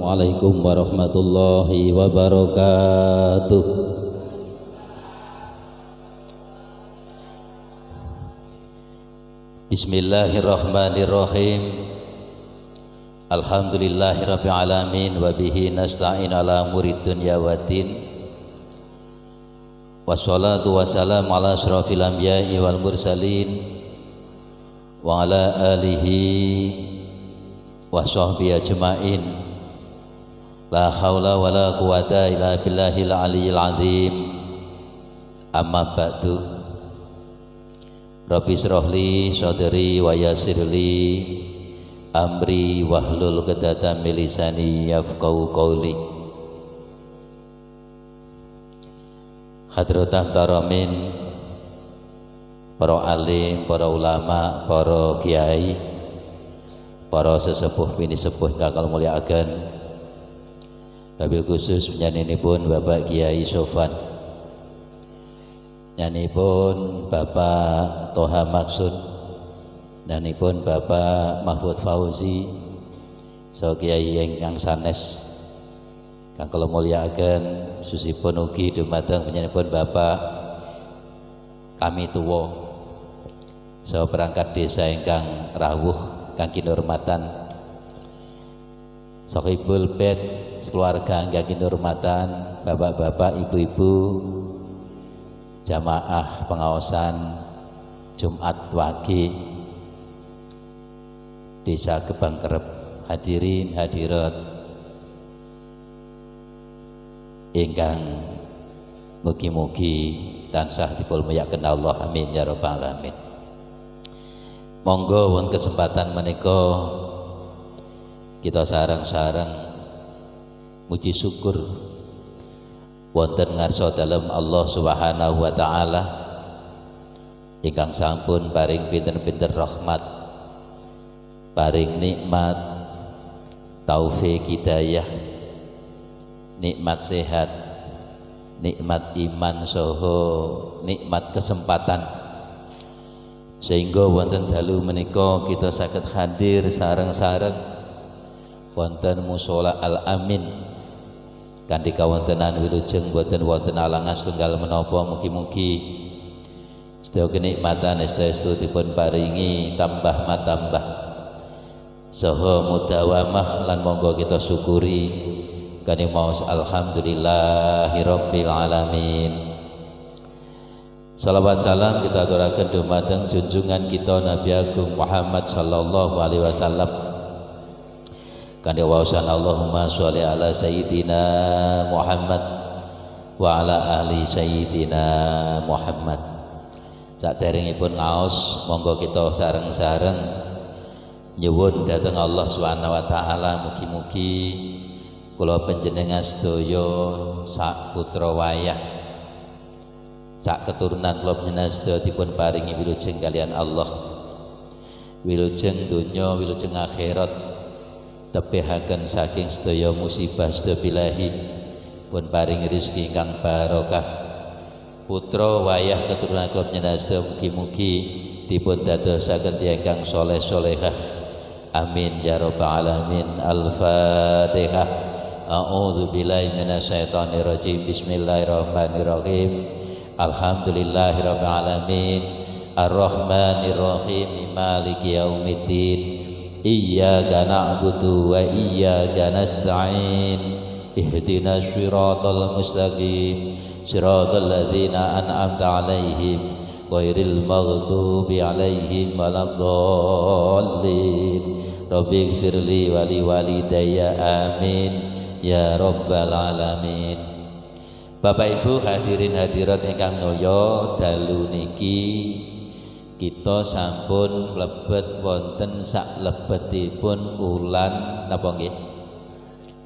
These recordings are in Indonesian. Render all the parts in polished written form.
Assalamualaikum warahmatullahi wabarakatuh. Bismillahirrahmanirrahim. Alhamdulillahirabbil alamin wa bihi nasta'in ala umurid dunya waddin. Wassalatu wassalamu ala asyrafil anbiya'i wal mursalin wa ala alihi wa sahbihi ajma'in. La haula wa la quwata illa billahil aliyyil azim. Amma ba'du. Rabbi shrahli sadri wa yassirli amri wahlul 'uqdatam min lisani yafqahu qawli. Hadratan taramin, para alim, para ulama, para kiai, para sesepuh bini sepuh kakal mulyakaken, wabil khusus penyanyiipun Bapak Kiai Sofan, nyanyiipun Bapak Toha Maksud, nyanyiipun Bapak Mahfud Fauzi, so kiai ingkang sanes kakal mulyakaken, susipun ugi dumateng penyanyiipun Bapak kami tuwa, so perangkat desa ingkang rawuh kang kinurmatan, Sohibul Bait keluarga kang kinurmatan, bapak-bapak, ibu-ibu, jamaah pengaosan Jumat Wage Desa Gebang Kerep, hadirin hadirat ingkang mugi-mugi tansah dipun mulyakaken Allah, amin ya rabbal alamin. Monggo wonten kesempatan menika kita sareng-sareng muji syukur wonten ngarsa dalem Allah Subhanahu wa taala ingkang sampun paring pinten-pinten rahmat, paring nikmat, taufik hidayah, nikmat sehat, nikmat iman saha nikmat kesempatan, sehingga wonten dalu menika kita saged hadir sareng-sareng wonten mushola Al-Amin kanthi kawontenan wilujeng boten wonten alangan setunggal menapa. Mugi-mugi sedaya kenikmatan estu dipun paringi tambah matambah saha mudawamah, lan monggo kita syukuri kanthi maos alhamdulillahirabbil alamin. Salawat salam kita aturaken dumateng junjungan kita Nabi Agung Muhammad sallallahu alaihi wasallam kanthi waosan Allahumma sholli ala sayyidina Muhammad wa ala ahli sayyidina Muhammad. Saderengipun ngaos monggo kita sareng-sareng nyuwun dhateng Allah Subhanahu wa taala, mugi-mugi kula panjenengan sedaya sak putra wayah, sak keturunan kula panjenengan sedaya dipun paringi wilujeng kalian Allah, wilujeng donya, wilujeng akhirat, tepihaken saking sedaya musibah sedaya bilahi, pun paringi rezeki ingkang barokah, putra wayah keturunan kula panjenengan sedaya mugi-mugi dipun dadosaken tiyang ingkang saleh salehah, amin ya rabbal alamin. Al-Fatihah. A'udzu billahi minasyaitonir rajim. Bismillahirrahmanirrahim. Alhamdulillahirabbil alamin. Arrahmanir rahim. Maliki yaumiddin. Iyyaka na'budu wa iyyaka nasta'in. Ihdinas shiratal mustaqim. Shiratal ladzina an'amta 'alaihim ghairil maghdubi 'alaihim waladdallin. Rabbi ighfirli wa liwalidayya, amin ya rabbal alamin. Bapak Ibu hadirin hadirat ingkang mulya, dalu niki kita sampun mlebet wonten sak lebetipun ulan napa nggih?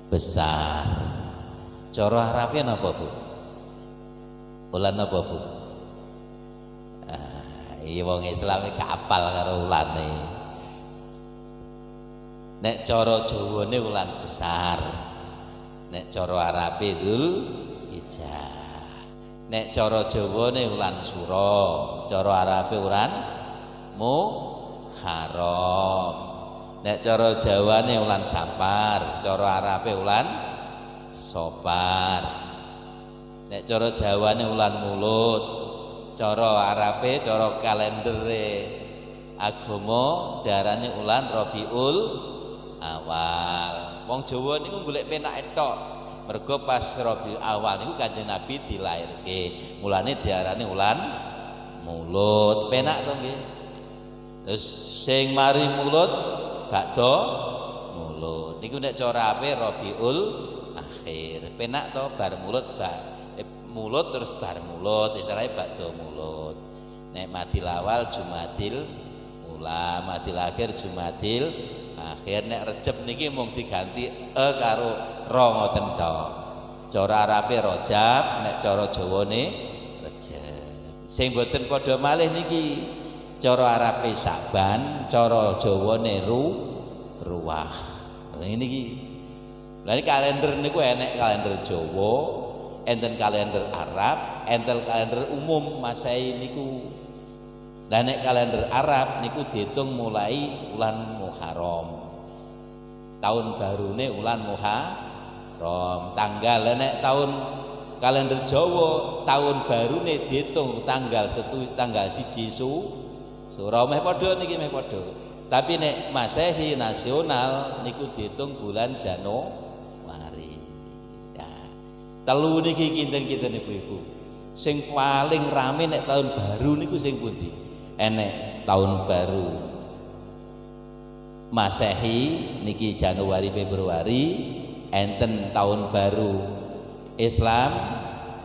Besar. Cara Arabe napa Bu? Ulan napa Bu? Iya wong Islam iki kapal karo ulane. Nek cara Jawane ulan besar, nek cara Arabe Dzulhijjah. Nek cara Jawane ulan Sura, cara Arabe ulan Muharram. Nek cara Jawane wulan Sapar, cara Arabe wulan Sopar. Nek cara Jawane wulan Mulut, cara Arabe, cara kalendere agama diarani wulan Rabiul Awal. Wong Jawa niku golek penak etok. Mergo pas Rabiul Awal niku Kanjeng Nabi dilairke. Mulane diarani wulan Mulut. Penak to nggih. Terus sing mari mulut bakda mulut. Niku nek cara ape Rabiul Akhir. Penak to bar mulut mulut terus bar mulut, istilahnya bakda mulut. Nek Madil Awal Jumadil Ula, Madil Akhir Jumadil Akhir. Nek Rejeb niki mung diganti karo ro ngoten tok. Cara Arabe Rajab, nek cara Jawane Rejeb. Sing boten padha malih niki cara Arabe Saban, cara Jawane Ruwah. Ini iki. Lah iki kalender niku enek kalender Jawa, enten kalender Arab, enten kalender umum Masehi niku. Lah nek kalender Arab niku diitung mulai wulan Muharram. Tahun barune wulan Muharram. Tanggal nek tahun kalender Jawa tahun barune diitung tanggal 1 Suro meh padha niki meh padha. Tapi nek Masehi nasional niku diitung bulan Januari. Ya. Telu niki kinten-kinten ibu-ibu. Sing paling rame nek tahun baru niku sing pundi? Enek tahun baru Masehi niki Januari Februari, enten tahun baru Islam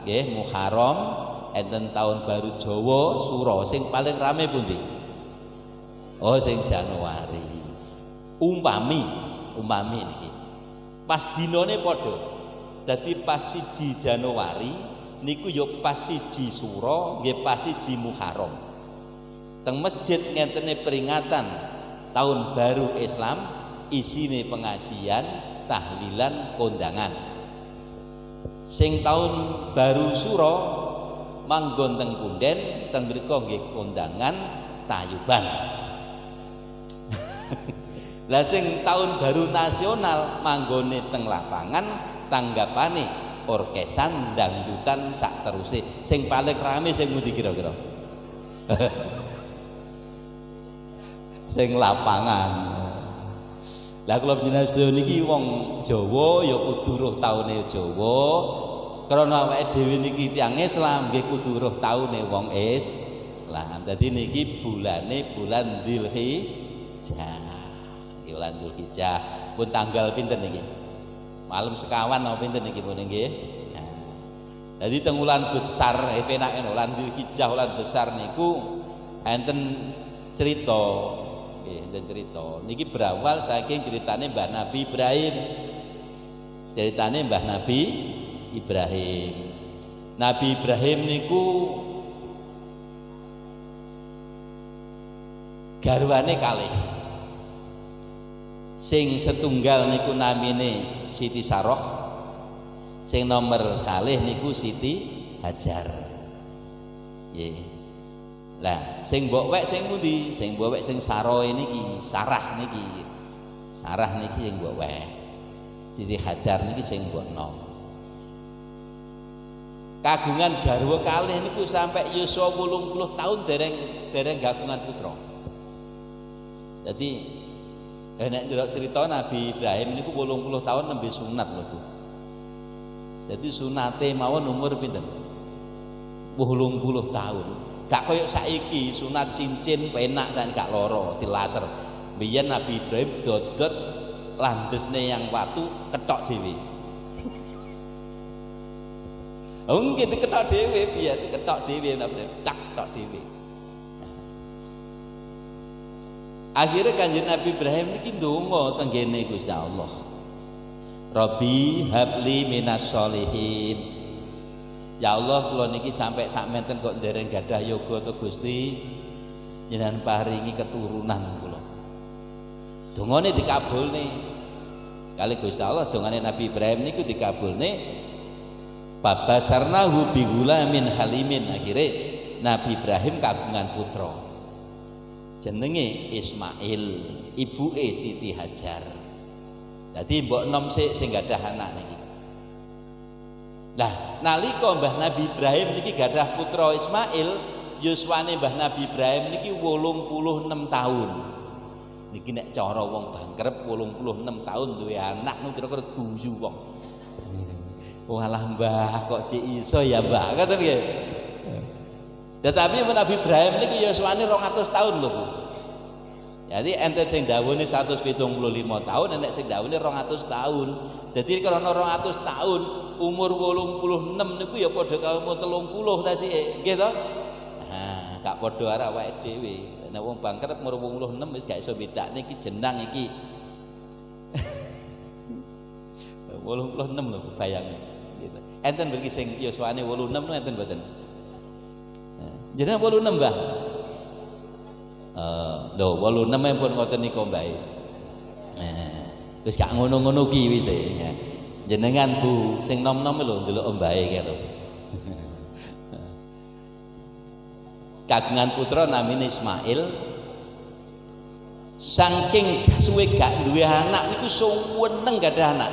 nggih Muharram, enten tahun baru Jawa Suro. Sing paling rame pundi? Oh sing Januari. Umpami niki. Pas dinane padha. Dadi pas 1 Januari niku ya pas 1 Suro, nggih pas 1 Muharram. Teng masjid ngentene peringatan tahun baru Islam, isine pengajian, tahlilan, kondangan. Sing tahun baru Suro manggon teng punden, teng mriku nggih kondangan, tayuban. Lah sing tahun baru nasional manggone teng lapangan, tanggapane orkesan dangdutan sak teruse. Sing paling rame sing pundi kira-kira? Sing lapangan. Lah kula panjenengan sedaya niki wong Jawa ya kudu roh taune Jawa. Karena awake dhewe niki tiyang Islam nggih kudu roh taune wong Islam. Dadi niki bulane bulan Dzulhijjah. Bulan Dzulhijjah pun tanggal pinten niki? Malem sekawan napa pinten niki pun nggih? Jadi teng wulan besar penake wulan Dzulhijjah wulan besar niku enten cerita nggih, enten cerita. Niki berawal saking ceritane Mbah Nabi Ibrahim. Ceritane Mbah Nabi Ibrahim. Nabi Ibrahim niku garwane kalih. Sing setunggal niku namine Siti Saroh, sing nomor kalih niku Siti Hajar. Nggih. Lah sing mbok wek sing pundi? Sing mbok wek sing Saroh niki, Sarah niki. Sarah niki sing mbok wek. Siti Hajar niki sing mbok nom. Kagungan garwa kalih niku sampai yuswa 80 tahun dereng kagungan putra. Jadi nek cerita Nabi Ibrahim niku 80 tahun nembe sunat lho Bu. Jadi sunate mawon umur pinten? 80 tahun. Gak koyo saiki sunat cincin penak sak gak lara dilaser. Biyen Nabi Ibrahim dodot landesne yang watu ketok dhewe. Oh nggih diketok dhewe biyen diketok dhewe tak tok dhewe. Akhirnya Kanjeng Nabi Ibrahim niki ndonga teng kene Gusti Allah. Rabbi habli minas sholihin. Ya Allah kula niki sampai sakmenten kok ndereng gadah yoga to Gusti. Jenengan paringi keturunan kula. Dongane dikabulne. Kali Gusti Allah dongane Nabi Ibrahim niku dikabulne. Babasarnahu bigulamin halimin. Akhirnya Nabi Ibrahim kagungan putra. jenenge Ismail, ibuke Siti Hajar. Dadi mbok nom sik sing gadah anak niki. Lah nalika Mbah Nabi Ibrahim niki gadah putra Ismail, yuswane Mbah Nabi Ibrahim niki 86 tahun. Niki nek cara wong bangkrep 86 tahun duwe anak nu kira-kira guyu wong. Walah Mbah kok cek iso ya Mbah, ngoten nggih. Tetapi Nabi Ibrahim niki yuswane 200 tahun lho, Bu. Jadi ente sing dawuhe 175 tahun, enek sing dawuhe 200 tahun. Jadi karena 200 tahun umur 86 niku ya padha karo 30 ta sik, nggih to? Nah, gak padha arek awake dhewe. Nek wong bangkrut umur 86 wis gak iso bedakne iki jenang iki. 86 lho bayangke. Gitu. Enten mriki sing yuswane 86 lho enten mboten? Jenengan 86, Mbah. Lho 86 pun ngoten nika Mbah. Wis gak ngono-ngono ki wis e. Jenengan Bu sing nom-nom lho ndelok mbahe ki lho. Kagungan putra namine Ismail. Saking suwe gak duwe anak niku suweneng gadah anak.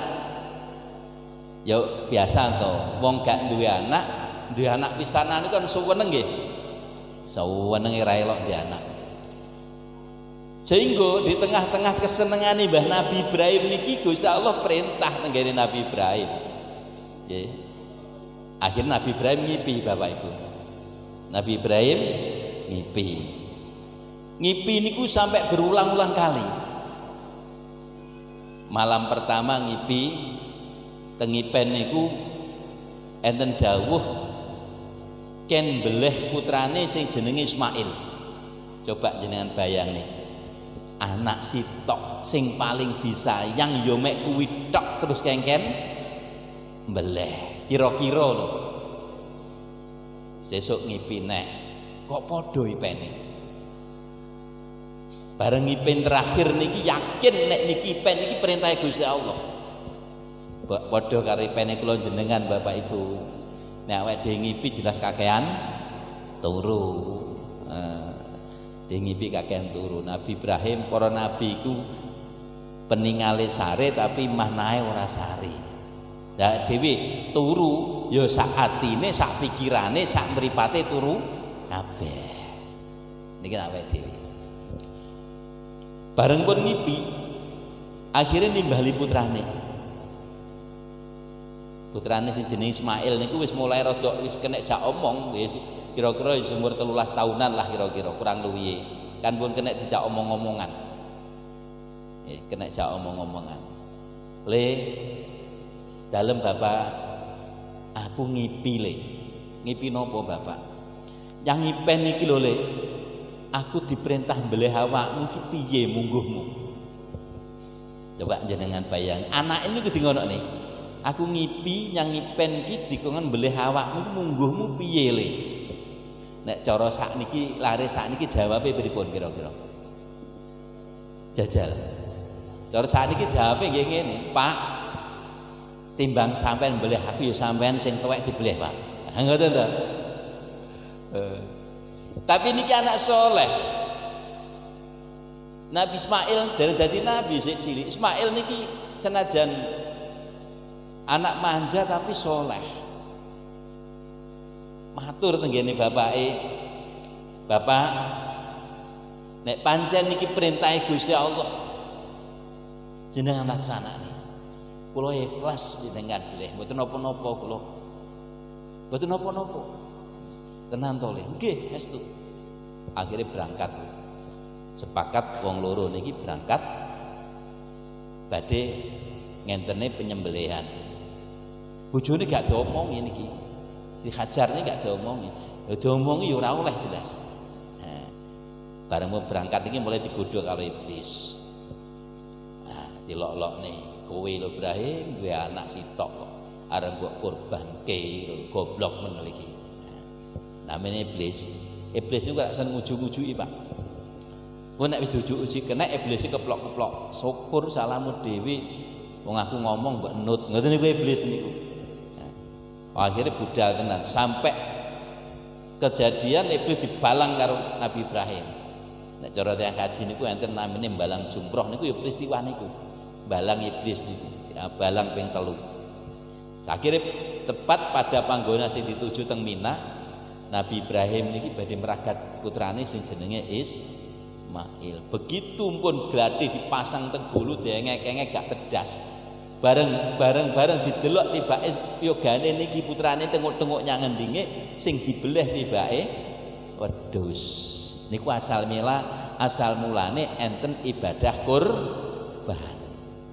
Ya biasa to, wong gak duwe anak pisanan niku kan suweneng nggih. Suwenenge ra elok duwe anak. Sehingga di tengah-tengah kesenengane Mbah Nabi Ibrahim niki Gusti Allah perintah tenggene Nabi Ibrahim. Nggih. Akhirnya Nabi Ibrahim ngipi Bapak Ibu. Nabi Ibrahim ngipi. Ngipi niku sampai berulang-ulang kali. Malam pertama ngipi tengipen niku enten dawuh ken beleh putrane sing jenenge Ismail. Coba jenengan bayang nih. Anak sitok sing paling disayang yo mek kuwi tok terus kengken mbeleh kira-kira lho sesuk ngipi neh kok padha ipene bareng ngipin terakhir niki yakin nek niki ipen niki perintah Gusti Allah padha karo ipene kula jenengan Bapak Ibu nek awake dhewe ngipi jelas kakean turu ngipi kakean turu. Nabi Ibrahim para nabi iku peningale sare tapi maknae ora sare. Lah dhewe turu ya sak atine, sak pikirane, sak mripate turu kabeh. Niki awake dhewe. Bareng pun ngipi akhirnya nimbali putrane. Putrane sing jenenge Ismail niku wis mulai rada wis kena jak omong wis kira-kira umur 13 tahunan lah kira-kira kurang luwihe kan pun kena dijak omong-omongan kena jak omong-omongan le dalem Bapak aku ngipi le ngipi nopo Bapak yang ngipen iki lho le aku diperintah mbeleh awakmu iki piye mungguhmu coba jenengan bayang anak ini kudu ngono nih aku ngipi yang ngipen iki dikon mbeleh awakmu mungguhmu piye le nek cara sakniki lare sakniki jawabe pripun kira-kira jajal cara sakniki jawabe nggih ngene Pak timbang sampean mbeleh aku ya sampean sing tuwek dibeleh Pak ngoten to tapi niki anak soleh Nabi Ismail dari dadi nabi sik cilik Ismail niki senajan anak manja tapi soleh matur tenggene bapake Bapak nek pancen niki perintah Gusti Allah jenengan laksanane kula ikhlas jenengan bilih mboten napa-napa kula mboten napa-napa tenan to le nggih estu akhirnya berangkat sepakat wong loro niki berangkat badhe ngentene penyembelihan bojone gak diomongi niki si Hajar ini gak diomongi diomongi ya ora oleh jelas nah, bareng mau berangkat ini mulai digodho karo iblis nah dilok-lok nih kowe lho Ibrahim duwe anak sitok kok arep mbok korbanke goblok men iki nah, namanya iblis niku gak seneng ujug-ujugi Pak kok nek wis diujuk-uji kena iblis keplok-keplok syukur salamu dhewe wong aku ngomong mbok nut ngoten niku iblis niku akhirnya budal tenan sampai kejadian iblis dibalang karo Nabi Ibrahim Nek cara tiyang kaji niku enten namine balang jumroh niku ya peristiwa niku. Balang iblis niku, ya, balang ping 3. Sakire tepat pada panggonan sing dituju teng Mina, Nabi Ibrahim niki badhe meragat putrane sing jenenge Ismail. Begitu pun gladhe dipasang teng gulu diengek-engek gak tedas. Bareng didelok tibake yogane niki putrane tenguk-tenguk nyang ngendinge sing dibeleh tibake wedhus. Niku asal mulane enten ibadah kurban.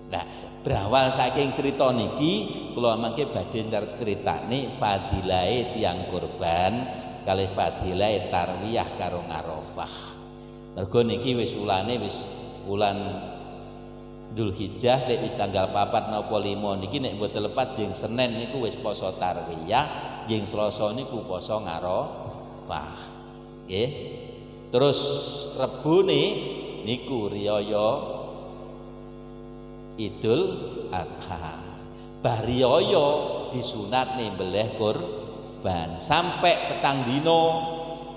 Nah, berawal saking cerita niki kula mangke badhe critane fadilahe tiyang kurban kalih fadilahe tarwiyah karo Arafah. Mergo niki wis wulan Dzulhijjah nek wis tanggal 4 napa 5 niki nek mboten lepat jeng Senin niku wis poso tarwiyah, jeng Selasa niku poso Arafah. Nggih. Terus Rebune niku riyaya Idul Adha. Bariyaya disunatne mbeleh kurban sampai petang dino,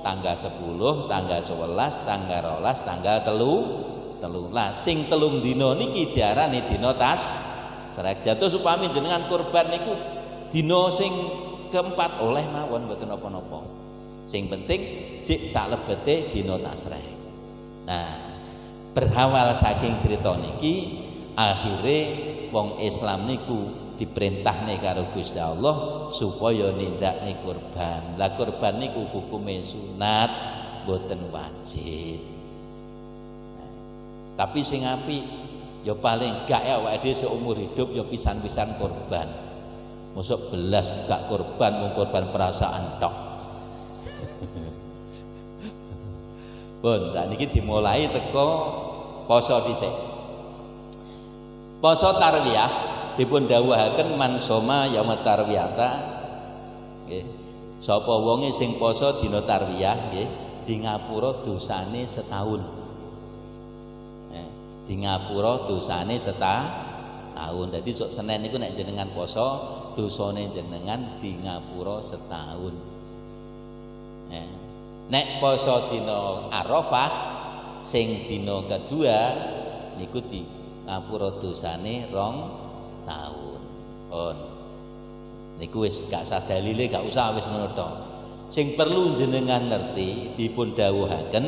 tanggal 10, tanggal 11, tanggal 12, tanggal 13. Sing 3 dino niki diarani dina tasrek. Jatuh supami jenengan kurban niku dina sing keempat oleh mawon mboten napa-napa. Sing penting jik salebete dina tasrek. Nah, berawal saking cerita niki akhire wong Islam niku diperintahne karo Gusti Allah supaya nindakne kurban. Lah kurban niku hukume sunat, boten wajib. Nah, tapi sing apik ya paling gak ya awake dhewe seumur hidup ya pisan-pisan kurban. Mosok belas gak kurban, mung kurban perasaan tok. Pun sakniki dimulai teko poso dhisik. Poso tarwiyah dipun dawuhaken man soma yaumut tarwiyata nggih. Sapa wonge sing poso dina tarwiyah nggih di ngapura dosane setahun. Di ngapura dosane setahun. Dadi sok Senin niku nek jenengan poso dosane jenengan di ngapura setahun. Nek poso dina Arafah sing dina kedua niku di ngapura dosane 2 tahun. Pun niku wis gak sah dalile, gak usah wis ngono tok. Sing perlu jenengan ngerti dipun dawuhaken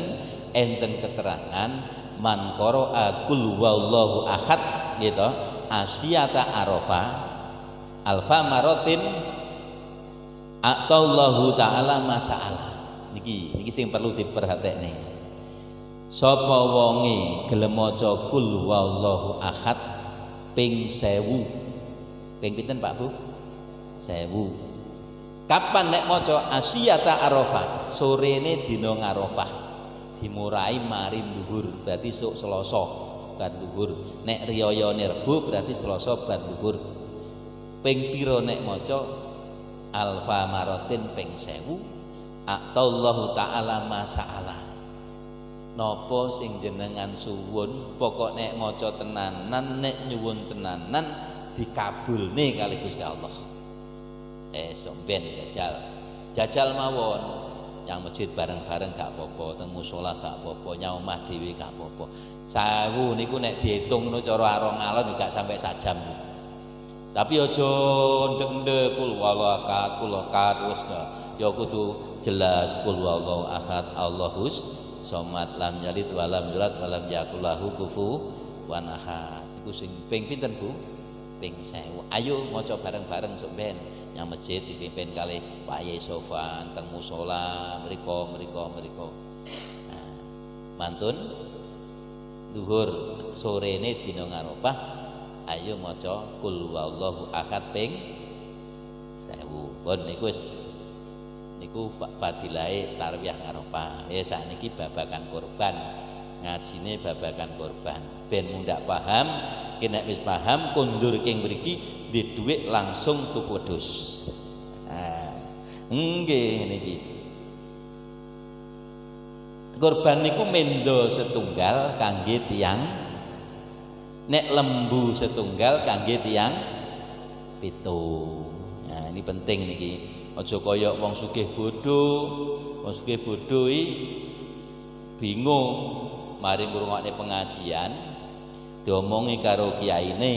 enten keterangan man qara'a qul huwallahu ahad gitu asyata Arafah alfa maratin atallahu ta'ala masa'ala. Niki sing perlu diperhatekne. Sapa wonge gelem maca qul huwallahu ahad ping 1000. Ping pinten Pak Bu? 1000. Kapan nek maca asyata Arafah? Sorene dina Arafah. Dimurai mari dhuwur, berarti sok Selasa bar dhuwur. Nek riyayane Rebo berarti Selasa bar dhuwur. Ping pira nek maca alfa maratin ping 1000? Atallahu ta'ala masa'ala. Napa sing jenengan suwun, pokok nek maca tenanan, nek nyuwun tenanan dikabulne kali Gusti Allah. Somben jajal mawon. Yang masjid bareng-bareng gak apa-apa, teng musala gak apa-apa, nyang omah dhewe gak apa-apa. 1000 niku nek diitungno cara arong-alon gak sampai sak jam. Tapi aja ndek-ndek kul wallahu ahad wis ya kudu jelas kul wallahu ahad Allahus somad lam yalid walam yulad walam yakul lahu kufuwan ahad. Iku sing ping pinten Bu? Ping 1000. Ayo maca bareng-bareng sok ben yang masjid dipimpin kali Pak Yai Sofan teng musala mriko. Nah, mantun duhur sorene dina Arafah ayo maca kul wallahu ahad ping 1000. Pun niku fadilahe tarwiyah Arafah. Sakniki babakan kurban. Ngajine babakan kurban. Ben mundak paham, nek wis paham kondur king mriki di dhuwit langsung tuku wedhus. Nggih niki. Kurban niku mendo setunggal kangge tiyang, nek lembu setunggal kangge tiyang 7. Nah, ini penting niki. Aja kaya wong sugih bodho iki bingung mari ngrungokne pengajian diomongi karo kiyaine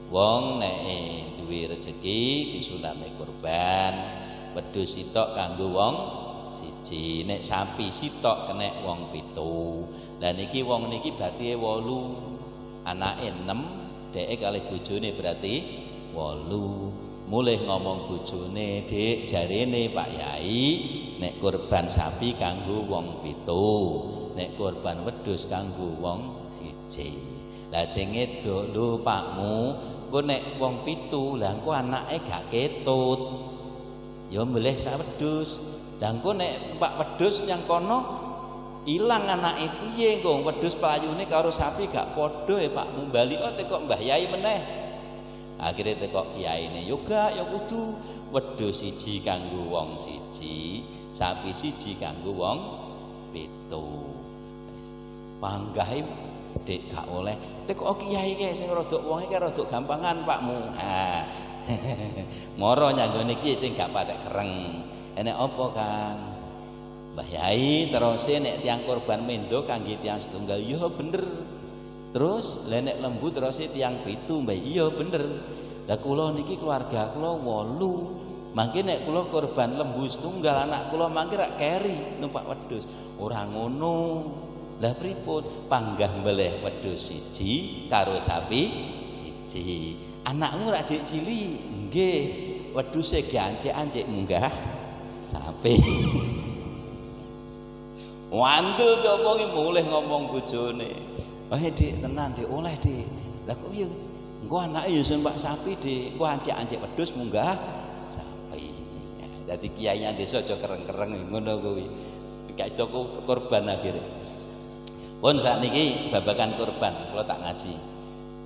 wong nek duwe rejeki disunatne kurban wedhus sitok kanggo wong siji nek sapi sitok kenek wong 7 lah niki wong niki berarti 8 anake 6 dheke kalih bojone berarti 8 mulih ngomong bojone dik jarene Pak Yai nek kurban sapi kanggo wong 7 nek kurban wedhus kanggo wong siji lah sing edok lho pakmu engko nek wong 7 lah engko anake gak ketut ya mbelih sak wedhus lah engko nek Pak wedhus nyang kono ilang anake piye engko wedhus playune karo sapi gak padha ya pakmu bali teko Mbah Yai meneh akhirnya tekok kiyaine yoga ya kudu wedhus siji kanggo wong siji sapi siji kanggo wong 7 panggahe dek gak oleh tekok kiai ki sing rada wonge ki rada gampangan pakmu ha moro nyanggone iki sing gak patek kereng enek apa Kang Mbah Yai terus nek tiang korban mendo kangge tiang setunggal ya bener terus nek lembu terus tiang 7 Mbah iya bener lah kula niki keluarga kula 8 mangke nek kula korban lembu setunggal anak kula mangke rak keri numpak wedhus ora ngono lah pripun panggah mbeleh wedhus siji karo sapi siji anakmu rak cilik-cilik nggih wedhuse ge ancik-ancik munggah sapi wandel diomongi mulih ngomong bojone dik tenan dik oleh dik lah kok piye engko anake ya numpak sapi dik engko ancik-ancik wedhus munggah sapi dadi kiainya desa aja kereng-kereng ngono kuwi gak iso korban akhire pun sakniki babakan kurban kula tak ngaji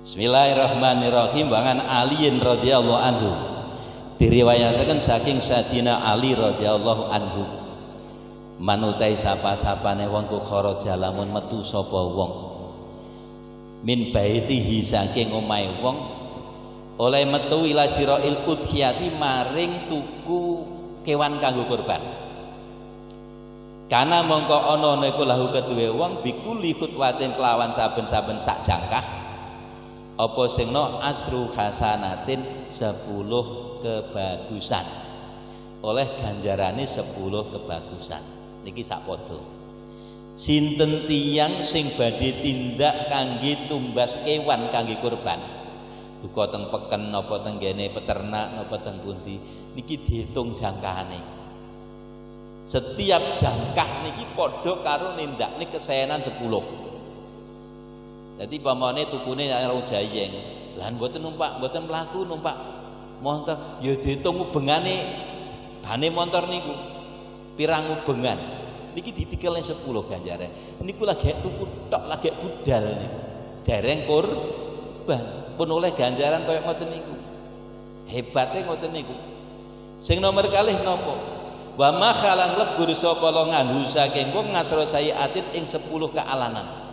Bismillahirrahmanirrahim bangan Aliin radhiyallahu anhu diriwayataken saking Sayyidina Ali radhiyallahu anhu manutai sapa-sapane wong ku kharaja lamun metu sapa wong min baitihi saking omahe wong oleh metu ila sirail udhiyati maring tuku kewan kanggo kurban karena mongko ana niku lahu keduwe wong bikuli khutwatin kelawan saben-saben sak jangkah apa sing no asru hasanatin 10 kebagusan oleh ganjarane 10 kebagusan niki sak padha sinten tiyang sing badhe tindak kangge tumbas kewan kangge kurban duka teng peken napa teng gene peternak napa teng pundi niki diitung jangkahane setiap jangkah niki padha karo nindakne kesaenan 10 dadi pamane tukune karo jayeng lan mboten numpak mboten mlaku numpak montor ya diitung ubengane bane montor niku pirang ubengan niki ditikelne 10 ganjaran niku lagi tuku tok lagi budal niku dereng kurban pun oleh ganjaran kaya ngoten niku hebate ngoten niku sing nomor kalih napa wa makhalan lebur sapa longan saking wong ngasro sayiatin ing 10 kealanan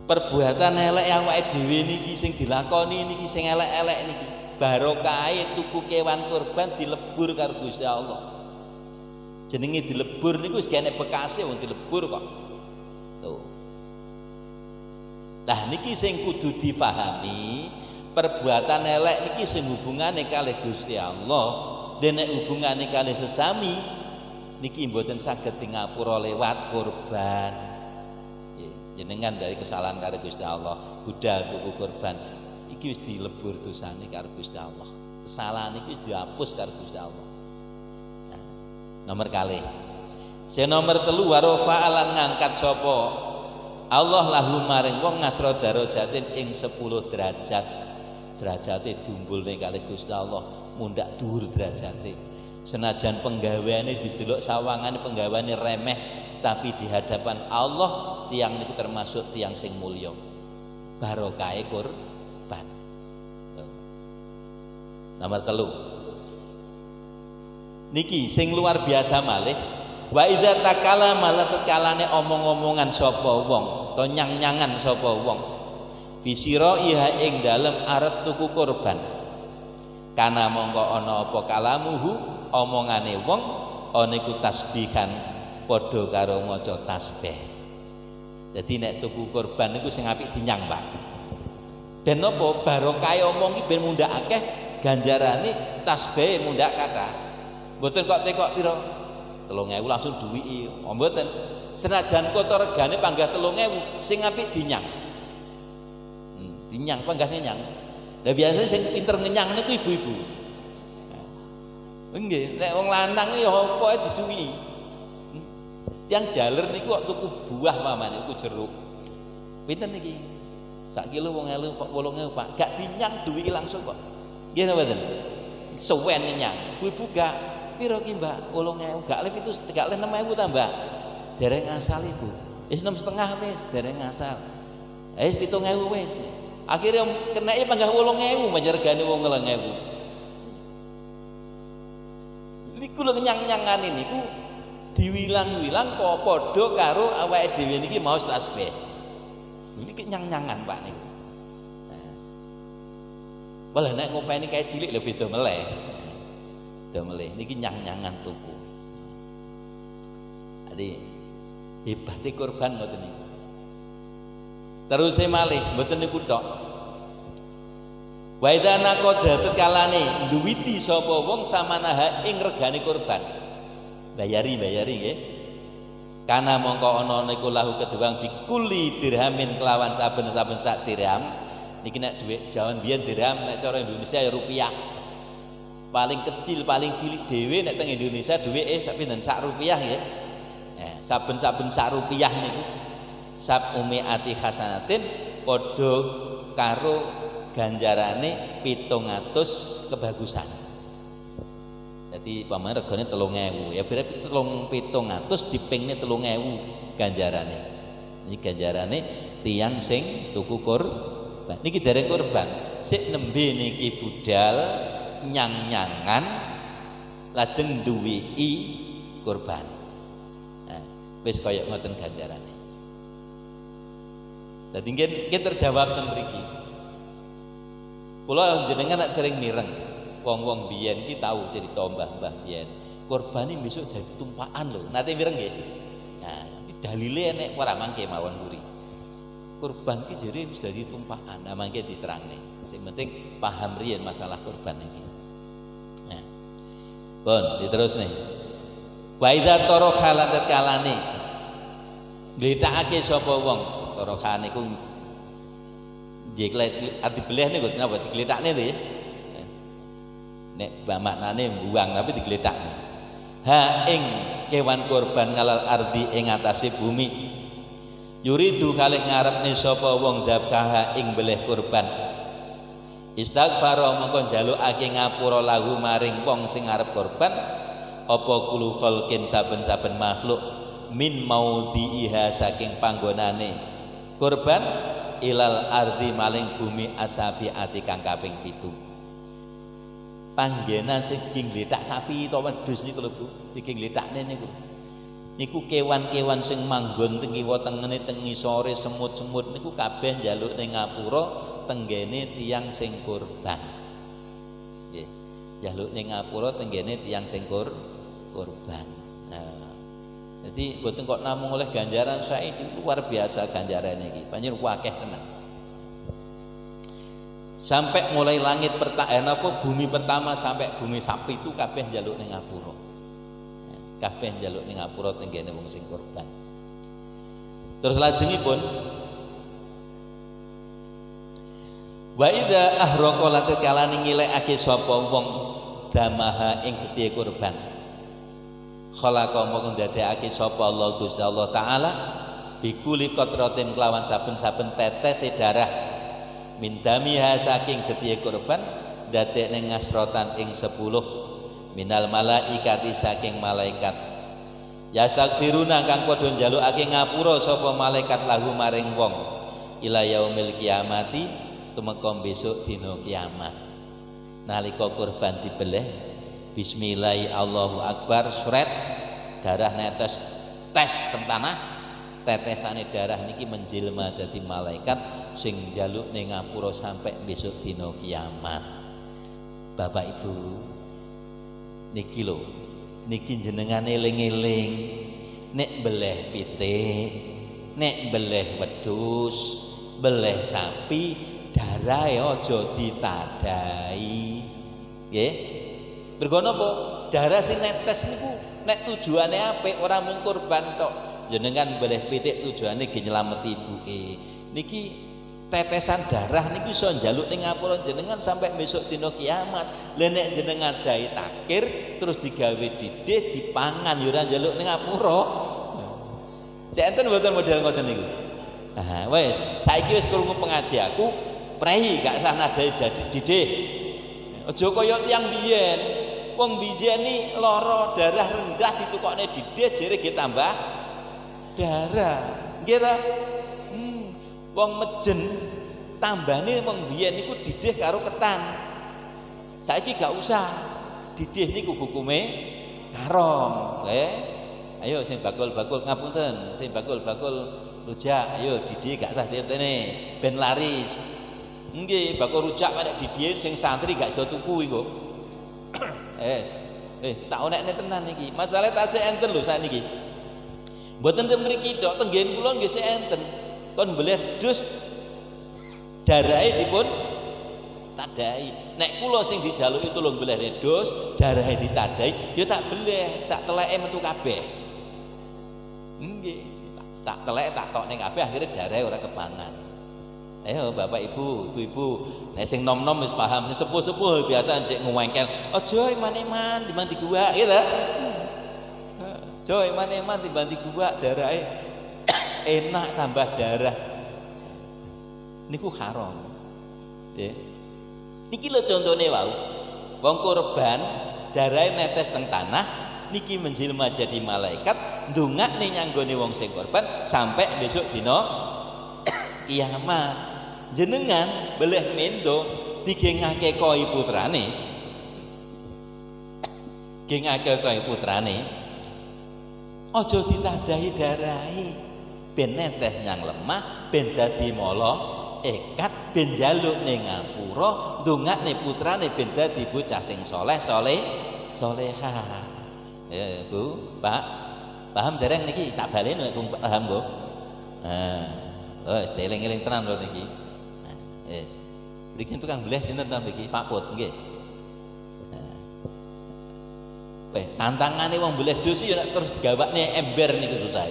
perbuatan elek yang awake dhewe niki sing dilakoni niki sing elek-elek niki barokahe tuku kewan kurban dilebur karo Gusti Allah jenenge dilebur niku wis kene bekase wong dilebur kok tuh lah niki sing kudu difahami perbuatan elek niki sing hubungane kalih Gusti Allah dene hubungane kalih sesami niki mboten saged ngapura lewat kurban jenengan dari kesalahan karo Gusti Allah budal tuku kurban iki wis dilebur dosane karo Gusti Allah kesalahan iki wis dihapus karo Gusti Allah nomor kalih sing nomor 3 warofa alan ngangkat sapa Allah lahu maring wong ngasra darajatin ing 10 derajat derajate diumbulne kalih Gusti Allah mundak dhuwur derajate senajan penggaweane didelok sawangane penggaweane remeh tapi di hadapan Allah tiang niku termasuk tiang sing mulya barokahe kurban nomor 3 niki sing luar biasa malih wa idza takallama latakalane omong-omongan sapa wong to nyang-nyangan sapa wong bisira iha ing dalem arep tuku kurban kana mongko ana apa kalamuhu omongane wong ana iku tasbihan padha karo maca tasbih Jadi nek tuku kurban niku sing apik dinyang, Pak. Ben napa barokah omong iki ben mundhak akeh ganjarane tasbih mundhak kathah. Mboten kok tekok pira 3.000 langsung duwiki. Oh mboten. Senajan kotor regane panggah 3.000 sing apik dinyang. Dinyang panggah nyang. Lah biasane sing pinter ngenyang niku ibu-ibu. Nggih, nek wong lanang ya apa diduwiki. Yang jaler niku kok tuku buah mamane tuku jeruk. Pinten niki? Sak kilo 8.000 Pak. Gak dinyang duwiki langsung kok. Nggih napa mboten? Suwen nyang. Ibu-ibu gak pira ki Mbak? 8.000. Gak le 7, gak le 6.000 tambah. Dereng asal Ibu. Wis 6,5 wis dereng asal. Wis 7.000 wis. Akhirnya kenake panggah 8.000 banyak regane wong 8.000. Niku lho nyang-nyangan niku diwilang-wilang kok padha karo awake dhewe niki maos tasbih. Niki nyang-nyangan Pak niku. Malah nek ngopeni kae cilik lho beda meleh. Beda meleh niki nyang-nyangan tuku. Jadi hebate kurban ngoten niku. Terus malih mboten niku tok. Wa idza naqada tekalane duwiti sapa wong samanaha ing regane kurban. Bayari nggih. Kana mongko ana niku lahu keduwang bikuli dirhamin kelawan saben-saben sak dirham. Niki nek dhuwit jaman biyen dirham nek cara Indonesia ya rupiah. Paling kecil paling cilik dhewe nek teng Indonesia dhuwite sak pinten sak rupiah nggih. Saben-saben sak rupiah niku sab umiati hasanatin padha karo ganjarane 700 kebagusan. Jadi paman regane 3.000 ya berarti 700 dipingne 3.000 ganjarane. Ini ganjarane tiyang sing tuku kurban. Niki dereng kurban, sik nembe niki budal nyang-nyangan lajeng duwiki kurban. Nah, wis kaya ngoten ganjarane. Dadi nggih terjawab ten mriki. Kula jenengan nak sering mireng wong-wong biyen iki tahu cerita mbah-mbah biyen. Kurban iki besok dadi tumpakan lho. Nate mireng nggih. Nah, iki dalile nek ora mangke mawon mburi. Kurban iki jere wis dadi tumpakan. Nah, mangke diterangne. Sing penting paham riyen masalah kurban iki. Nah. Pun diterusne. Wa idza tarokha lan kalane ngletakake sapa wong torokan niku jeklet arti beleh niku napa digletakne to ya. Nek maknane buang tapi digletakne. Ha ing kewan kurban ngalal ardi ing atase bumi. Yuridu kalih ngarepne sapa wong dzabha ing beleh kurban. Istighfar mongko njalukake ngapura lahu maring wong sing arep kurban apa kulu khalqin saben-saben makhluk min maudhi'iha saking panggonane kurban ilal ardi maling bumi asabi ati kang kaping 7. Panggenan sing nggletak sapi utawa wedhus niku lho Bu, iki ngletakne niku. Niku kewan-kewan sing manggon teng kiwa tengene teng ngisore semut-semut niku kabeh njaluk ning ngapura tenggene tiyang sing kurban. Nggih. Njaluk ning ngapura tenggene tiyang sing kurban. Nah, jadi boten kok namung oleh ganjaran saiki luar biasa ganjaran iki. Panjenengan akeh tenan. Sampai mulai langit bumi pertama sampai bumi sapi itu kabeh njaluk ning ngapura. Kabeh njaluk ning ngapura tenggene wong sing kurban. Terus lajengipun wa idza ahraqa latekalane ngilekake sapa wong damaha ing gedhe kurban. Khalaqa mung ndadekake sapa Allah Gusti Allah taala bikuli qatratin kelawan saben-saben tetes darah mindamiha saking gedhe kurban dadekne ngasrotan ing 10 minal malaikati saking malaikat yastaghfiruna kang padha njalukake ngapura sapa malaikat lahu maring wong ila yaumil kiamati tumeka besok dina kiamat. Nalika kurban dibeleh bismillah Allahu akbar suret darah netes tes teng tanah tetesane darah niki menjelma dadi malaikat sing njaluk ning ngapura sampai besok dina kiamat. Bapak Ibu niki lho niki jenengan eling-eling nek beleh pitik nek beleh wedhus, beleh sapi, darahe aja ditadhahi. Nggih. Mergo napa? Darah sing netes niku nek tujuane apik ora mung kurban tok. Jenengan beleh pitik tujuane nggih nylameti ibuke. Niki tetesan darah niki iso njaluk ning ngapura jenengan sampai besok dina kiamat. Lah nek jenengan dai takir terus digawe didih dipangan ya ora njaluk ning ngapura. Sik enten mboten model ngoten niku. Nah, wis saiki wis krungu pengajianku, prehi gak sah nadai didih. Aja kaya tiyang biyen. Wong biyen ni lara darah rendah ditukokne didih jere nggih tambah darah. Nggih ta? Wong mejen tambane wong biyen niku didih karo ketan. Saiki gak usah. Didih niku hukume haram. Ayo sing bakul-bakul ngapunten, sing bakul-bakul rujak, ayo didih gak sah tene ben laris. Nggih, bakul rujak nek didih sing santri gak iso tuku iku. Tak onekne tenan iki. Masalah tasih enten lho sakniki. Mboten teng mriki tok, tenggen kula nggih sik enten. Kon beleh dus darahe dipun tadhahi. Nek kula sing dijaluki tulung beleh dus, darahe ditadhahi, ya tak beleh sak teleke metu kabeh. Nggih, tak telek tak tokne kabeh akhire darahe ora kepangan. Ayo Bapak Ibu, Ibu-ibu, nek sing nom-nom wis paham, sing sepuh-sepuh biasa njek ngwengkel, aja iman-iman timbang diguwak, gitu. Aja iman-iman timbang diguwak darahe enak tambah darah. Niku haram. Nggih. Niki lho contone wau. Wong korban darahe netes teng tanah niki menjelma jadi malaikat ndongakne nyanggone wong sing korban sampai besok dina kiamat. Jenengan beleh mendo digengake koi putrane. Gengake koi putrane. Aja ditadhahi darahe. Ben netes nyang lemah, ben dadi mala ekat, ben njaluk ning ngapura, ndongakne putrane ben dadi bocah sing saleh salehah. Ya Bu, Pak, paham dereng niki tak balen nek paham Bu. Wis eling-eling tenan lho niki. Wis. Mriki tukang beles sinten ta mriki? Pak Put nggih. Tantangane wong beles dosi ya nek terus digawakne ember niku susah.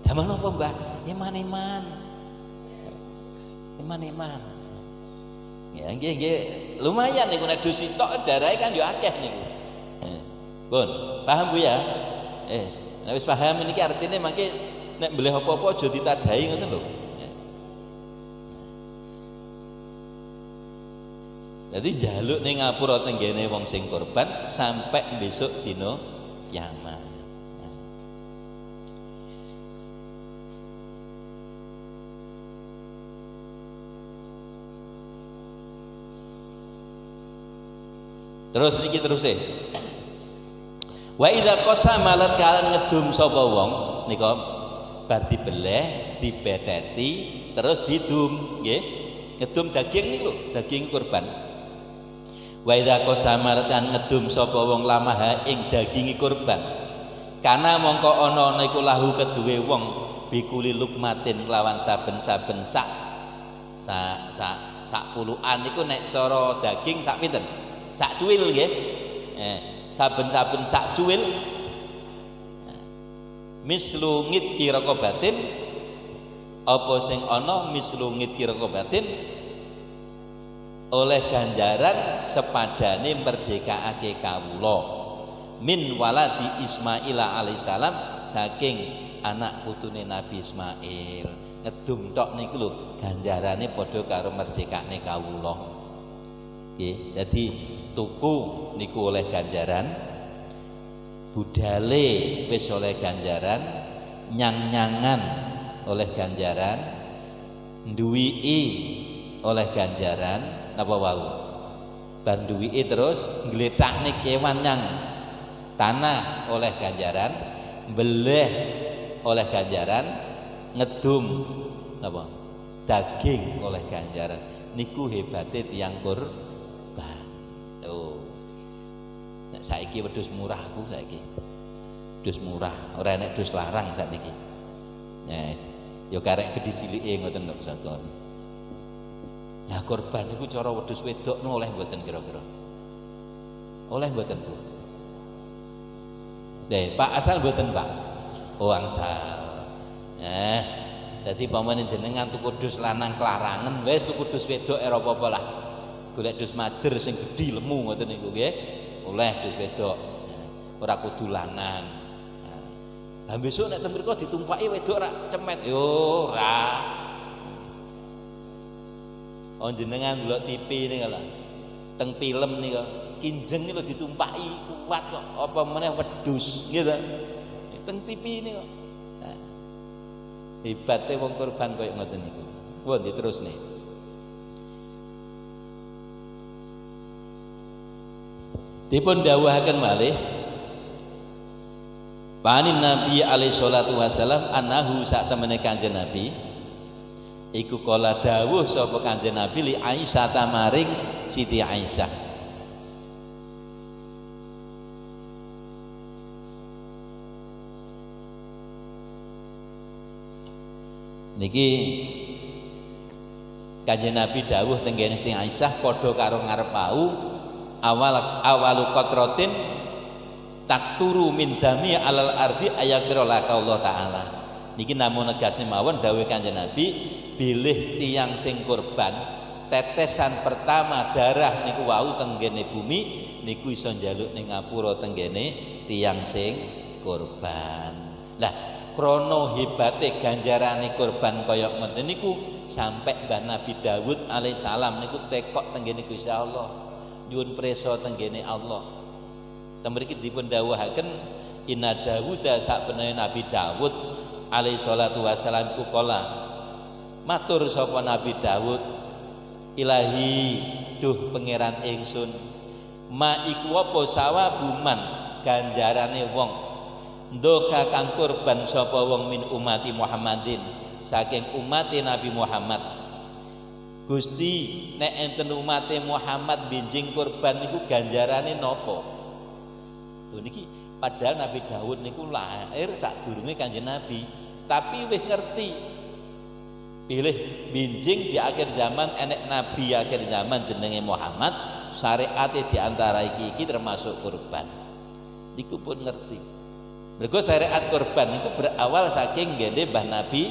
Damel napa Mbah? Iman-iman. Iman-iman. Ya nggih lumayan niku nek dosi tok darahe kan ya akeh niku. Pun, paham Bu ya? Nek wis paham niki artine mangke nek mbeleh apa-apa aja ditadhahi ngoten lho. Jadi jaluk ning ngapura tenggene wong sing korban sampai besok dina kiamat. Terus niki teruse. Wa idza qasama lat kalan ngedum sapa wong nika bar dibeleh, dibetheti, terus didum, nggih. Ngedum daging niku lho, daging kurban. Wa idza qasama lat ngedum sapa wong lamaha ing dagingi kurban. Kana mongko ana niku lahu keduwe wong bikuli lukmatin kelawan saben-saben sak puluhan niku nek sara daging sak pinten? Sak cuwil nggih. Saben-saben sak cuwil mislu ngit raqabatin apa sing ana mislu ngit raqabatin oleh ganjaran sepadane merdekaake kawula min waladi Ismail alaihissalam saking anak putune Nabi Ismail. Ngedum tok niku lho ganjarane padha karo merdekane kawula. Nggih, dadi tuku niku oleh ganjaran, budale wis oleh ganjaran, nyang-nyangan oleh ganjaran, nduwiki oleh ganjaran, napa wau? Bar nduwiki terus ngletakne kewan nyang tanah oleh ganjaran, beleh oleh ganjaran, ngedum napa? Daging oleh ganjaran. Niku hebate tiyang kurban. Nek saiki wedhus murah aku saiki. Wedhus murah, ora enek wedhus larang sakniki. Ya karek gedhi cilike ngoten kok saka. Lah korban niku cara wedhus wedok oleh mboten kira-kira? Oleh mboten, Bu? Pak asal mboten, Pak. Oh, angsal. Dadi pamane jenengan tuku dus lanang klarangen wis tuku dus wedok ora apa-apa lah. Golek dus majer sing gedhi lemu ngoten niku nggih. Oleh dus wedok. Ora kudu lanang. Lah besok nek teng mriko ditumpaki wedok rak cemet yo ora. Oh jenengan delok TV niku lho. Teng film niku kinjeng lho ditumpaki kuat kok apa meneh wedhus nggih ta. Teng TV niku. Nah, hebate wong korban koyo ngoten niku. Wah diterusne. Dipun dawuhaken malih Panin Nabi alaihi salatu wasalam annahu sak temene Kanjeng Nabi iku kala dawuh sapa Kanjeng Nabi li Aisyah tamaring Siti Aisyah. Niki Kanjeng Nabi dawuh teng kene Siti Aisyah padha karo ngarep wau awalu qatratin takturu min dami alal ardi ayakira laka Allah taala. Niki namung negasne mawon dawuh Kanjeng Nabi bilih tiyang sing kurban tetesan pertama darah niku wau tenggene bumi niku iso njaluk ning ngapura tenggene tiyang sing kurban. Lah krana hebate ganjarane kurban kaya ngoten niku sampai Mbah Nabi Daud alaihissalam niku tekok tenggene Gusti Allah nyuwun prisa tenggene Allah. Mriki dipun dawuhaken inna Dawuda sak benane Nabi Daud alaihi salatu wasalam ku kala matur sapa Nabi Daud ilahi duh pangeran ingsun ma iku apa sawabuman ganjarane wong ndokha kang kurban sapa wong min umati Muhammadin saking umate Nabi Muhammad. Gusti nek enten umate Muhammad benjing kurban niku ganjarane napa? Niki padahal Nabi Daud niku lahir sadurunge Kanjeng Nabi, tapi wis ngerti pilih binjing di akhir zaman enek nabi akhir zaman jenenge Muhammad, syariate di antara iki termasuk kurban. Niku pun ngerti. Mergo syariat kurban niku berawal saking gede Mbah Nabi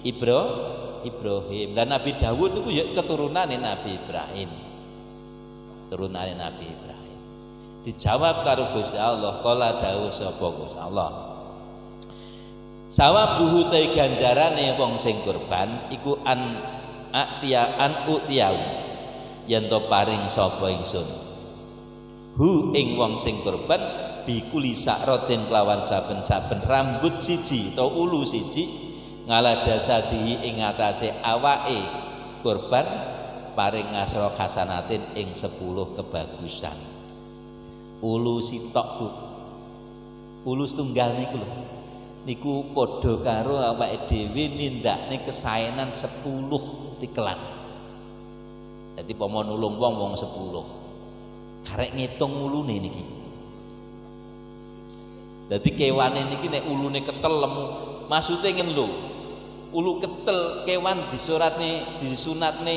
Ibrahim. Dan Nabi Daud niku ya keturunane Nabi Ibrahim. Turunane Nabi Ibrahim. Dijawab karo Gusti Allah kala dawuh sapa Gusti Allah sawabuhu ta ganjarane wong sing kurban iku an utiau yen to paring sapa ingsun hu ing wong sing kurban bikuli sakrotin kelawan saben-saben rambut siji atau ulu siji ngala jasadi ing atase awake kurban paring ngasra hasanatin ing 10 kebagusan. Ulu sitok Bu, ulu setunggal niku lho, niku padha karo awake dhewe nindakne kesaenan 10 tikelan. Dadi pomo nulung wong 10. Karek ngitung ulune niki. Dadi kewane niki nek ulune ketel lemu, maksude ngene lho. Ulu ketel kewan disunatne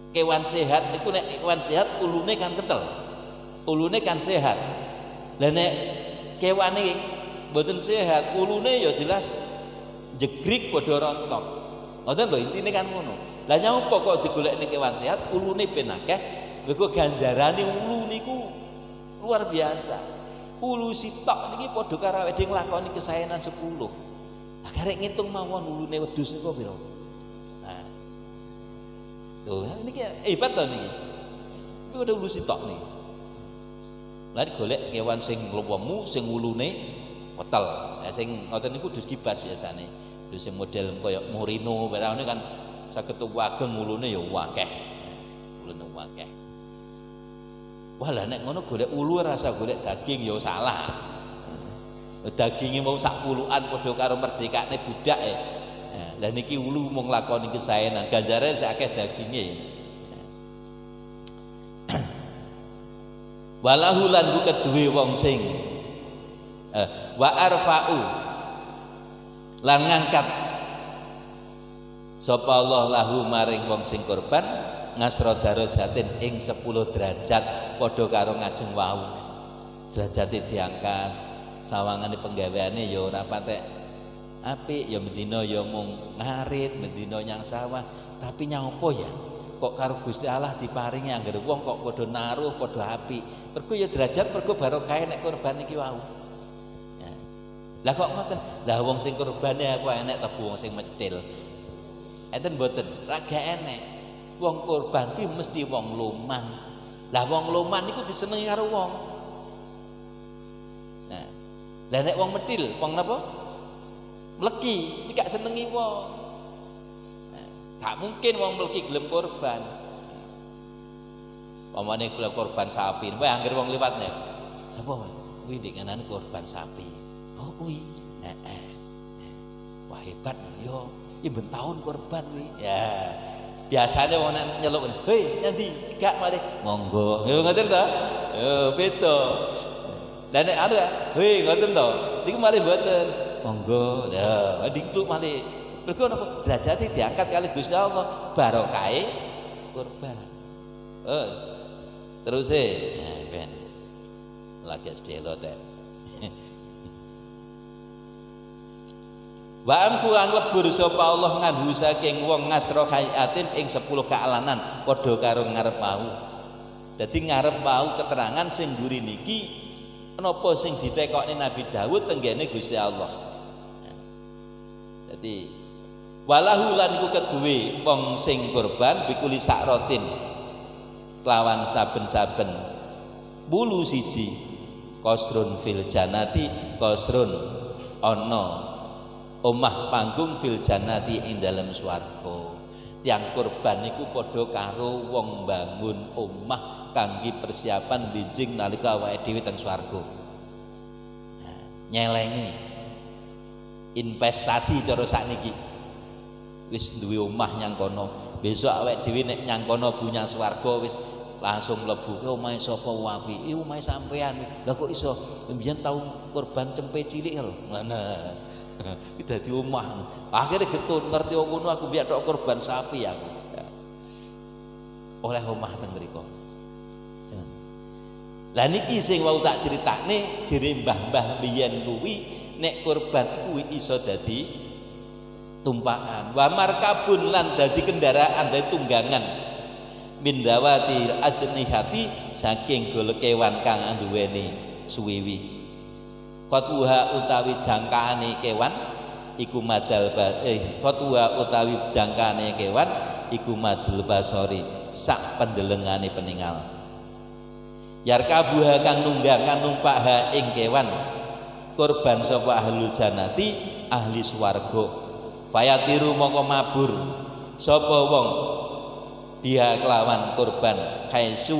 kewan sehat niku nek kewan sehat ulune kan ketel. Ulune kan sehat. Lah nek kewane mboten sehat, ulune ya jelas jegrik padha rontok. Ngoten lho intine kan ngono. Lah nyapa kok digolekne kewan sehat, ulune ben akeh, mergo ganjarane ulu niku luar biasa. Ulu sitok niki padha karo awake dhewe nglakoni kesaenan 10. Lah karek ngitung mawon ulune wedhus niku pira? Nah. Lho, niki hebat to niki. Niku ada ulu sitok niki. Lah golek kewan sing lemu sing ulune kotel. Ya sing ngoten niku dus kibas biasane. Dus sing model kaya Morino barang kan saged wageng ulune ya akeh. Ulune akeh. Wah lah nek ngono golek ulu rasa golek daging ya salah. Daginge mau sak puluhan padha karo merdekane budak e. Lah niki ulu mung lakoni kesaenan, ganjarane sak akeh daginge. Walahu lan ku keduwe wong sing wa arfa'u lan ngangkat sapa Allah lahu maring wong sing kurban ngasra darajatin ing 10 derajat padha karo ngajeng wau. Derajate diangkat, sawangane penggaweane ya ora patek apik, ya mendina ya mung ngarit, mendina nyang sawah, tapi nyapa ya kok karo Gusti Allah diparingi anggere wong kok padha naruh, padha apik. Mergo ya derajat mergo barokah nek kurban iki wau. Lah kok ngoten? Lah wong sing kurbane aku enek ta wong sing mecil. Enten mboten, ra gak enek. Wong kurban ki mesti wong loman. Lah wong loman niku disenengi karo wong. Nah, lah nek wong medhil, wong napa? Mleki, iki gak senengi wong. Nah, gak mungkin wong mleki gelem kurban. Pamane kula kurban sapi, wae anggere wong liwat nek. Sapa wae? Kuwi ndek nganane kurban sapi. Oh kuwi. Wah hebat yo. Iben tahun kurban kuwi. Ya. Biasanya wong nek nyeluk, "Hei, nanti gak malih." Monggo. Yo ngoten to? Yo beda. Lah nek anu, "Hei, ngoten to." Niku malih mboten. Monggo. Lah, dikluk malih. Mergo napa? Derajate diangkat kali Gusti Allah, barokahe kurban. Terus ben. Lagi sedelo teh. Wa amkulan lebur sapa Allah nganhu saking wong ngasra hayatin ing 10 kaalanan padha karo ngarep mau. Dadi ngarep mau keterangan sing mburi niki napa sing ditekokne Nabi Daud tenggene Gusti Allah. Dadi walahu lan iku keduwe wong sing kurban bikuli sakrotin kelawan saben-saben bulu siji kosrun fil janati kosrun ana omah panggung fil jannati ing dalem swarga. Tiang kurban niku padha karo wong bangun omah kangge persiapan benjing nalika awake dhewe teng swarga. Nah, nyelengi investasi cara sakniki. Wis duwe omah nyang kono, besok awake dhewe nek nyang kono punya swarga wis langsung mlebu. Omahe sapa wapi? Iki omahe sampean. Lah kok iso? Mbiyen tau kurban cempe cilik lho. Ngono. Iki dadi omah. Akhire getun ngerti ngono aku biar tok kurban sapi aku. Oleh omah teng mriku. Lah niki sing wau tak critakne jere mbah-mbah biyen kuwi nek kurban kuwi iso dadi tumpakan. Wa markabun lan dadi kendaraan, dadi tunggangan. Mindawati asnihati saking gol kewan kang nduweni suwiwi. Qatuha utawi jangkaane kewan iku madal qatuha utawi jangkaane kewan iku madul basori sak pendelengane peninggal. Yarkabuha kang nunggangan numpak ha ing kewan kurban sapa ahlul jannati ahli swarga. Fayatiru mongko mabur sapa wong dia kelawan kurban kaisu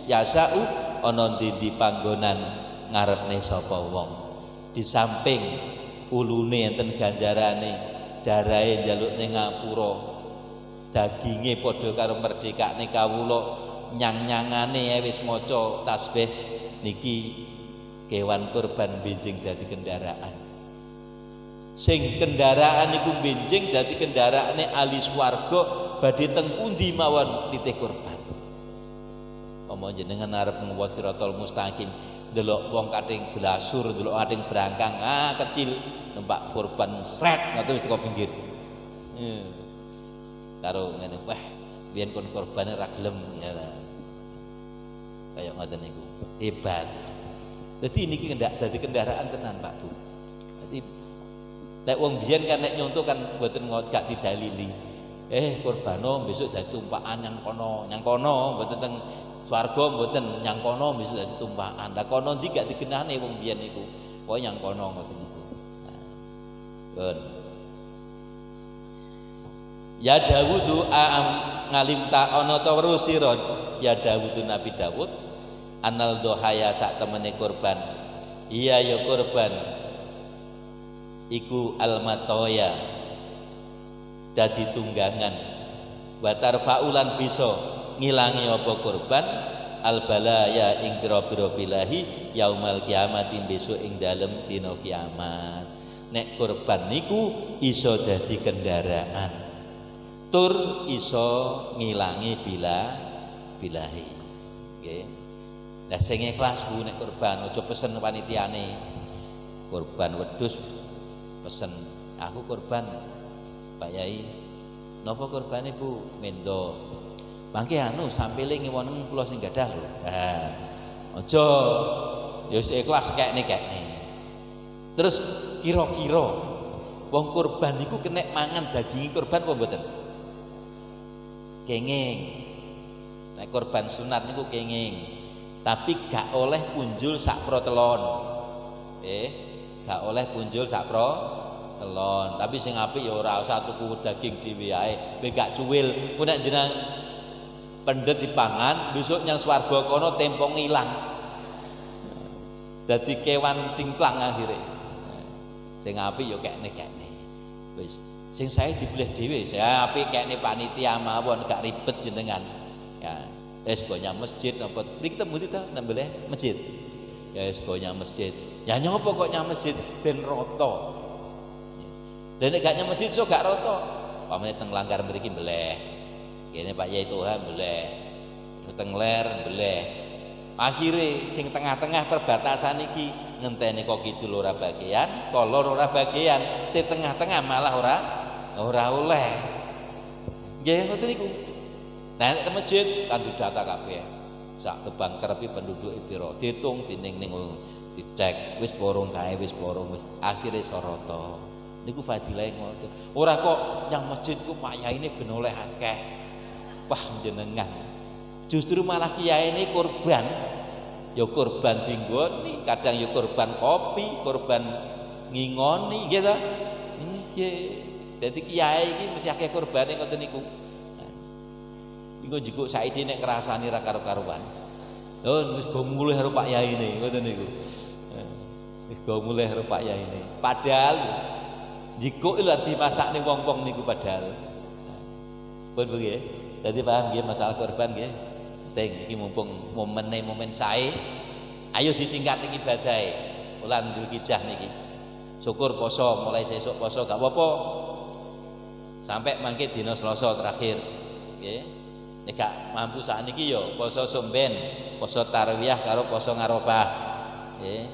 yasau ana ndi panggonan ngarepne sapa wong. Di samping ulune enten ganjarane, darahe njaluk ning ngapura, daginge padha karo merdekane kawula, nyang-nyangane wis maca tasbih niki kewan kurban benjing dadi kendaraan. Sing kendaraan niku benjing dadi kendaraane ahli swarga badhe teng pundi mawon titih kurban. Apa jenengan arep ngewat Siratal Mustaqim delok wong kating glasur, delok kating brangkang, kecil numpak kurban sret ngoten wis teko pinggir. Karo ngene, wah, biyen kon kurbane ra gelem ya. Kaya ngoten niku. Hebat. Dadi niki dadi kendaraan tenan Pak Bu. Dadi nek wong biyen kan nek nyonto kan mboten gak didalili. Kurbano besok dadi tumpakan yang kono mboten teng swarga mboten nyang kono bisa dadi tumpakan. Lah kono ndi gak dikenane wong biyen niku. Pokoke nyang kono ngoten niku. Pun. Ya Dawudu ngalim ta ana ta weruh sira ya Dawudu Nabi Dawud anal dohaya sak temene kurban. Iya ya kurban iku almatoya dadi tunggangan wa tarfaulan bisa ngilangi apa kurban albalaya ing pira-pira bilahi yaumal kiamat besok ing dalem dina kiamat. nek kurban niku iso dadi kendaraan, tur iso ngilangi bilahi. Nggih. Lah sing ikhlas Bu nek kurban aja pesen panitiane. Kurban wedhus pesen, aku kurban Pak Yai. Napa kurbane Bu? Mendo. Mangke anu sampile ngiwonen kula sing gadah lho. Ha. Aja ya wis ikhlas kekne. Terus kira-kira wong kurban niku kena mangan daging kurban apa mboten? Kenging. Nek kurban sunat niku kenging. Tapi gak oleh punjul sak pro telon. Gak oleh punjul sak pro telon. Tapi sing apik ya ora usah tuku daging dhewe ae, ben gak cuwil. Ku nek jeneng pendet dipangan, besok nyang swarga kono tempong ilang. Dadi kewan tingklang akhire. Sing apik ya kekne. Wis, sing sae dipilih dhewe. Saya apik kekne panitia mawon gak ribet jenengan. Ya, wis go nyang masjid napa mriki temu ta nambeleh masjid. Ya wis go nyang masjid. Ya nyopo kok nyang masjid ben rata. Dan nek gak nyang masjid so gak rata. Pamane teng langgar mriki beleh. Kene Pak Yai Tuhan beleh. Teng ler beleh. Akhire sing tengah-tengah perbatasan iki ngenteni kok kidul ora bagian, kolor ora bagian, sing tengah-tengah malah ora oleh. Nggih ngoten niku. Nah nek masjid kan didata kabeh. Sak gebang kerepi penduduk pira, diitung dining ning dicek, wis borong kae, wis borong wis akhire sorota. Niku fadilahe ngoten. Ora kok yang masjid ku Pak Yai ini ben oleh akeh. Wah jenengan. Justru malah kiai ini kurban. Ya kurban dinggoni, kadang ya kurban kopi, kurban ngingoni gitu. Nggih. Dadi kiai iki mesti akeh kurbane ngoten niku. Niku jukuk saiki nek ngrasani ra karo-karuan. Lho wis go mulih karo Pak Yai ne ngoten niku. Wis go mulih karo Pak Yai ne. Padahal jikuk lho arti masakne wong-wong niku padahal. Pun nggih. Dadi paham nggih masalah kurban nggih. Penting iki mumpung momen sae. Ayo ditingkat ibadahe. Wulan Dzulhijjah niki. Syukur poso mulai sesuk poso gak apa-apa. Sampai mangke dina Selasa terakhir. Nggih. Nek gak mampu sakniki ya poso somben, poso tarwiyah karo poso ngarofah. Nggih.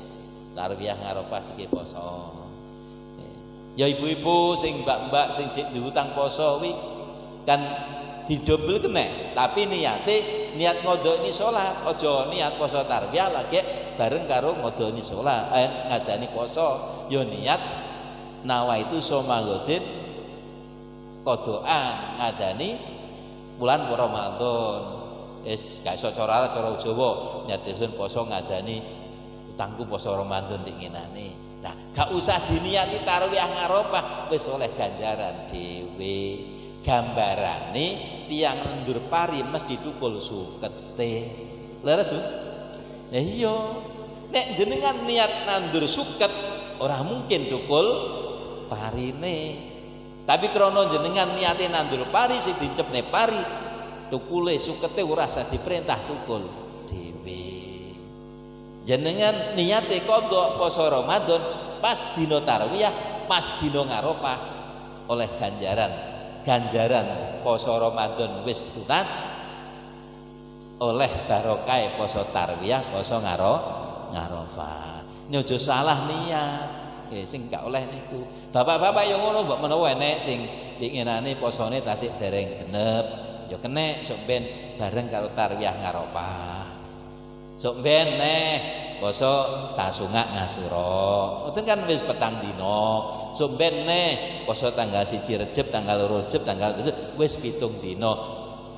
Tarwiyah ngarofah iki poso. Ya ibu-ibu sing mbak-mbak sing diutang poso kuwi kan didobel kena, tapi niat ngodoni sholat, ojo niat poso tarbiyah lagi bareng karo ngodoni sholat, ngadani poso, yo niat nawa itu somagodin kodoan ngadani bulan Ramadan. Gak iso cara Jawa niat sun poso ngadani utangku poso Ramadan dinginane. Nah, gak usah diniati tarwiyah ngarofah, wis oleh ganjaran dhewe. Gambarane tiang nendur pari mesti didukul sukete. Leres lho? Lah iya. Nek jenengan niat nandur suket ora mungkin dukul parine. Tapi krana jenengan niate nandur pari sing dicepne pari, tukule sukete ora usah diperintah tukul dhewe. Jenengan niate qadha poso Ramadan pas dina tarwiyah, pas dina ngarofah oleh ganjaran poso Ramadan wis tunas oleh barokah poso tarwiyah poso ngarofah. Ini aja salah niat. Sing gak oleh niku. Bapak-bapak yo ngono mbok menawa enek sing dinginane posone tasik dereng genep, yo kenek sok ben bareng karo tarwiyah ngarofah. Sok ben neh poso tasunga ngasura. Ngoten kan wis petang dina. Sok ben neh poso tanggal 1 Recep, tanggal 2 Recep, tanggal 3 wis 7 dina.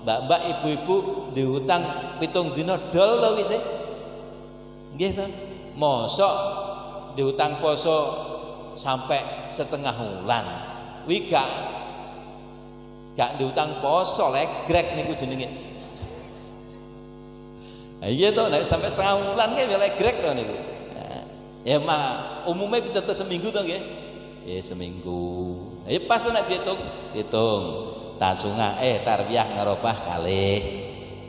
Mbak-mbak ibu-ibu diutang 7 dina dol to wis. Nggih to. Mosok diutang poso sampai setengah bulan. Wi gak diutang poso legrek niku jenenge. Iya toh, nek sampai setengah bulan nggih legrek to niku. Ya mah umumnya tetep seminggu toh nggih. Ya seminggu. Ya pas to nek diitung. Tasunga tarbiyah ngarofah kalih.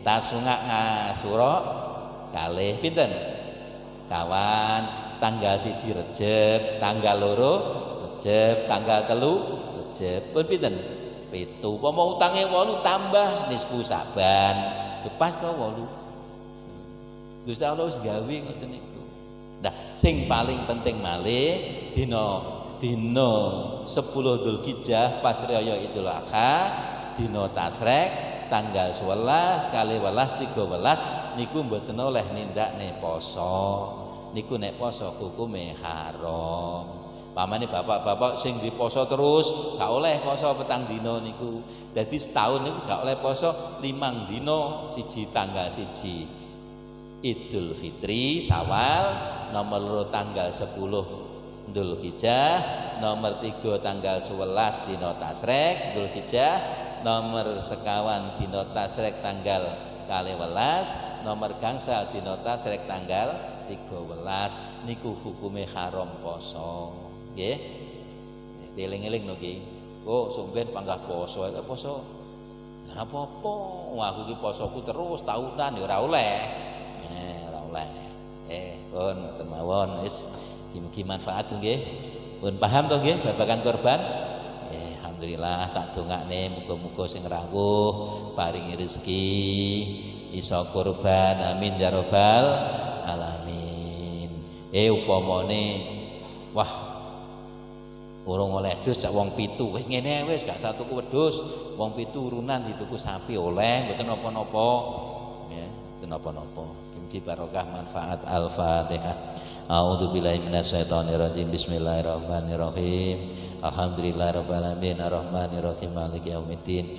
Tasunga ngasura kalih pinten? Kawan tanggal 1 Recep, tanggal 2 Rejeb tanggal 3 Rejeb pun pinten 7 apa utange 8 tambah nisfu Saban pas to 8 Gusti Allah wis gawe ngoten niku. Nah sing paling penting malih dina 10 Dzulhijjah pas raya Idul Adha dina Tasrek tanggal 11 kali 11 13 niku mboten oleh nindakne poso. Niku nek poso hukume haram. Pamane bapak-bapak sing diposo terus gak oleh poso petang dina niku. Dadi setahun niku gak oleh poso 5 dina siji tanggal 1 Idul Fitri Syawal, nomor 2 tanggal 10 Dzulhijjah, nomor 3 tanggal 11 dina Tasrek Dzulhijjah, nomor sekawan dina Tasrek tanggal 12, nomor gangsal dina Tasrek tanggal 13 niku hukume haram poso. Nggih. Dieling-eling niki. Oh, sumben panggah poso, poso. Ora apa-apa. Wah, aku iki posoku terus tahunan ya ora oleh. Ora oleh. Pun temawon wis mugi manfaat nggih. Pun paham to nggih babagan korban? Alhamdulillah tak dongakne muga-muga sing rawuh paringi rezeki iso korban amin ya rabbal alamin. Upamane wah urung oleh wedhus cak wong 7 wis ngene wis gak satu wedhus wong 7 urunan dituku sapi oleh mboten napa-napa ya mboten napa-napa mugi barokah manfaat al-Fatihah. A'udzubillahi minasyaitonirrajim. Bismillahirrahmanirrahim. Alhamdulillahirabbil alamin arrahmanirrahim maliki yaumiddin.